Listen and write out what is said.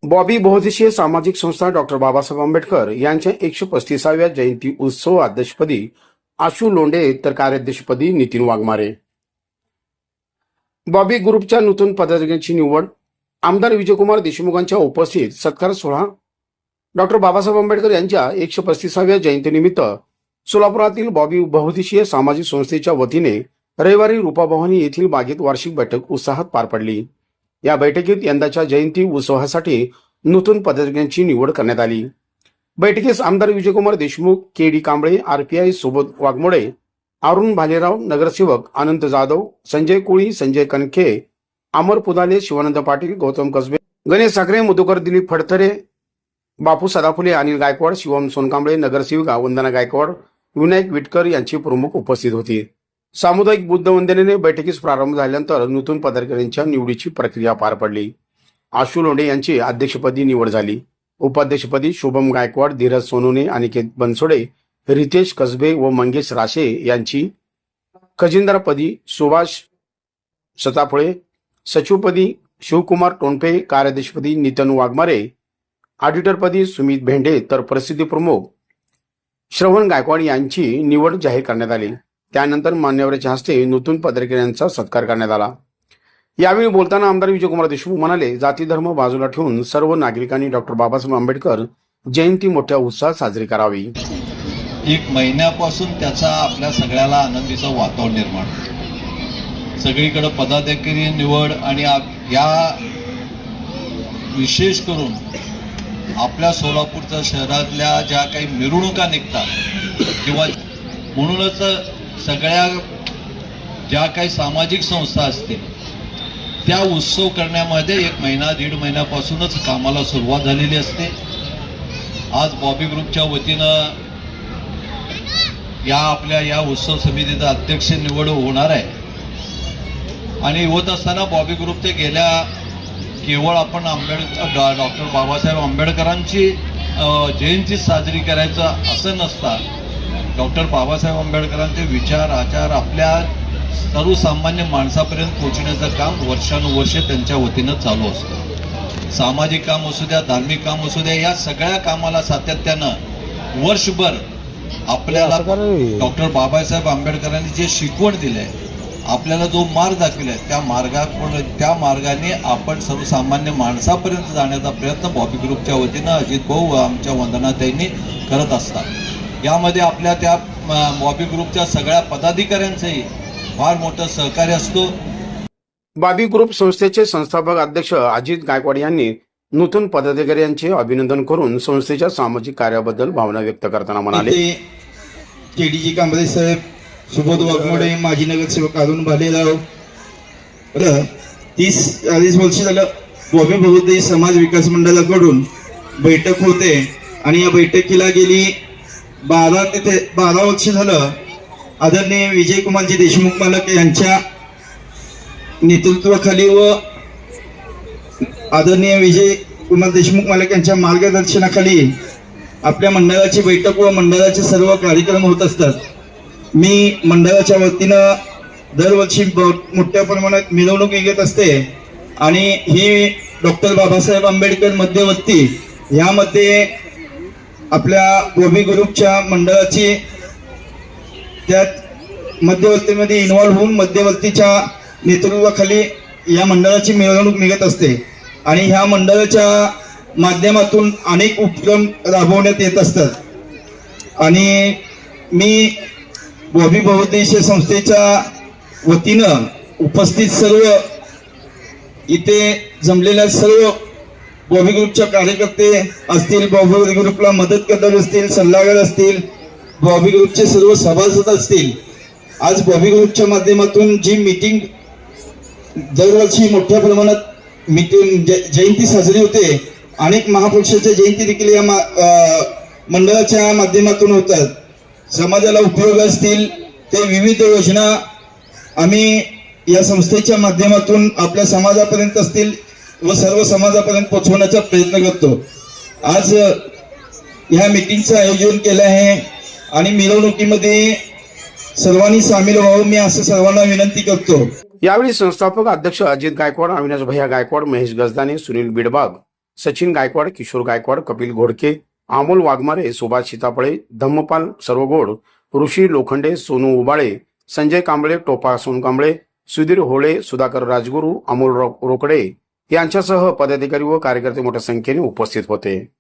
बॉबी बहुउद्देशीय सामाजिक संस्था डॉक्टर बाबासाहेब आंबेडकर यांच्या 135व्या जयंती उत्सव अध्यक्षपदी आशू लोंढे तर कार्याध्यक्षपदी नितीन वाघमारे। बॉबी ग्रुपच्या नूतन पदाधिकाऱ्यांची निवड। आमदार विजयकुमार देशमुखांच्या उपस्थित सत्कार सोहळा। डॉक्टर बाबासाहेब आंबेडकर यांच्या 135व्या जयंतीनिमित्त सोलापुरातील बॉबी बहुउद्देशीय सामाजिक संस्थेच्या वतीने रविवारी रूपाभवानी येथील बागेत वार्षिक बैठक उत्साहात पार पडली। या बैठकीत यंदाच्या जयंती उत्सवासाठी नूतन पदाधिकाऱ्यांची निवड करण्यात आली। बैठकीस आमदार विजयकुमार देशमुख, के.डी. कांबळे, आर.पी.आय. सुबोध वाघमोडे, अरुण भालेराव, नगरसेवक अनंत जाधव, संजय कोळी, संजय कनखे, अमर पुदाले, शिवानंद पाटील, गौतम कसबे, गणेश साखरे, मधुकर दिलीप फडतरे, बापू सदाफुले, अनिल गायकवाड, शिवम सोनकांबळे, नगरसेविका वंदना गायकवाड, विनायक विटकर यांची प्रमुख उपस्थित होती। सामुदायिक बुद्ध वंदनेने बैठकीस प्रारंभ झाल्यानंतर नूतन पदाधिकाऱ्यांच्या निवडीची प्रक्रिया पार पडली। आशू लोंढे यांची अध्यक्षपदी निवड झाली। उपाध्यक्षपदी शुभम गायकवाड, धीरज सोनोने, अनिकेत बनसोडे, रितेश कसबे व मंगेश राशे यांची, खजिनदारपदी सुभाष सताफळे, सचिवपदी शिवकुमार टोणपे, कार्याध्यक्षपदी नितीन वाघमारे, ऑडिटरपदी सुमित भेंडे तर प्रसिद्धी प्रमुख श्रवण गायकवाड यांची निवड जाहीर करण्यात आली। त्यानंतर मान्यवरांच्या हस्ते नूतन पदाधिकाऱ्यांचा सत्कार करण्यात आला। यावेळी बोलताना आमदार विजयकुमार देशमुख म्हणाले, जाती धर्म बाजूला ठेवून सर्व नागरिकांनी डॉक्टर बाबासाहेब आंबेडकर जयंती मोठ्या उत्साहात साजरी करावी। एक महिन्यापासून त्याचा आपल्या सगळ्याला आनंदीचं वातावरण निर्माण होतं। सगळीकडे पदाधिकारी निवड आणि या विशेष करून आपल्या सोलापूरच्या शहरातल्या ज्या काही मिरवणुका निघतात किंवा म्हणूनच सगळ्या ज्या काही सामाजिक संस्था असतील त्या उत्सव करण्यामध्ये एक महिना दीड महिन्यापासूनच कामाला सुरुवात झालेली असते। आज बॉबी ग्रुपच्या वतीनं या उत्सव समितीचा अध्यक्ष निवड होणार आहे आणि होत असताना बॉबी ग्रुपचे गेल्या केवळ आपण डॉक्टर बाबासाहेब आंबेडकरांची जयंती साजरी करायचं असं नसता, डॉक्टर बाबासाहेब आंबेडकरांचे विचार आचार आपल्या सर्वसामान्य माणसापर्यंत पोहोचण्याचं काम वर्षानुवर्ष त्यांच्या वतीनं चालू असतं। सामाजिक काम असू द्या, धार्मिक काम असू द्या, या सगळ्या कामाला सातत्यानं वर्षभर आपल्याला डॉक्टर बाबासाहेब आंबेडकरांनी जे शिकवण दिलंय, आपल्याला जो मार्ग दाखविलाय, त्या मार्गाने आपण सर्वसामान्य माणसापर्यंत जाण्याचा प्रयत्न बॉबी ग्रुपच्या वतीनं अजित भाऊ आमच्या वंदनाताईंनी करत असतात। यामध्ये आपल्या त्या बॉबी ग्रुपच्या सगळ्या पदाधिकाऱ्यांचंही फार मोठं सहकार्य असतो। बॉबी ग्रुप संस्थेचे संस्थापक अध्यक्ष अजित गायकवाड यांनी नूतन पदाधिकाऱ्यांचे अभिनंदन करून संस्थेच्या सामाजिक कार्याबद्दल भावना व्यक्त करताना म्हणाले, के.डी. कांबळे साहेब, सुबोध वाघमोडे, माजी नगरसेवक अरुण भालेराव, 30-40 वर्ष झालं बॉबी बहुउद्देशीय समाज विकास मंडळाकडून बैठक होते आणि या बैठकीला गेली 12 वर्ष झालं आदरणीय विजयकुमारजी देशमुख मालक यांच्या नेतृत्वाखाली व आदरणीय विजयकुमार देशमुख मालक यांच्या मार्गदर्शनाखाली आपल्या मंडळाची बैठक व मंडळाचे सर्व कार्यक्रम होत असतात। मी मंडळाच्या वतीनं दरवर्षी मोठ्या प्रमाणात मिरवणूक निघत असते आणि ही डॉक्टर बाबासाहेब आंबेडकर मध्यवर्ती यामध्ये आपल्या बॉबी ग्रुपच्या मंडळाची त्यात मध्यवर्तीमध्ये इन्व्हॉल्व्ह होऊन मध्यवर्तीच्या नेतृत्वाखाली या मंडळाची मिरवणूक निघत असते आणि ह्या मंडळाच्या माध्यमातून अनेक उपक्रम राबवण्यात येत असतात आणि मी बॉबी बहुउद्देशीय संस्थेच्या वतीनं उपस्थित सर्व इथे जमलेल्या सर्व बॉबी ग्रुपच्या कार्यकर्ते असतील, बॉबी ग्रुपला मदत करणारे असतील, सल्लागार असतील, बॉबी ग्रुपचे सर्व सभासद असतील, आज बॉबी ग्रुपच्या माध्यमातून जी मीटिंग दरवर्षी मोठ्या प्रमाणात जयंती साजरी होते, अनेक महापुरुषांच्या जयंती देखील या मंडळाच्या माध्यमातून होतात। समाजाला उपयोग असतील ते विविध योजना आम्ही या संस्थेच्या माध्यमातून आपल्या समाजापर्यंत असतील व सर्व समाजापर्यंत पोहोचवण्याचा प्रयत्न करतो। आज ह्या मीटिंगचं आयोजन केलं आहे आणि मिरवणुकीमध्ये सर्वांनी सामील व्हावं मी असं सर्वांना विनंती करतो। यावेळी संस्थापक अध्यक्ष अजित गायकवाड, अविनाश भैया गायकवाड, महेश गजदाने, सुनील बिडबाग, सचिन गायकवाड, किशोर गायकवाड, कपिल घोडके, अमोल वाघमारे, सुभाष सीताफळे, धम्मपाल सर्वगोड, ऋषी लोखंडे, सोनू उबाळे, संजय कांबळे, टोपा सोनकांबळे, सुधीर होळे, सुधाकर राजगुरू, अमोल रोकडे यांच्यासह पदाधिकारी व कार्यकर्ते मोठ्या संख्येने उपस्थित होते.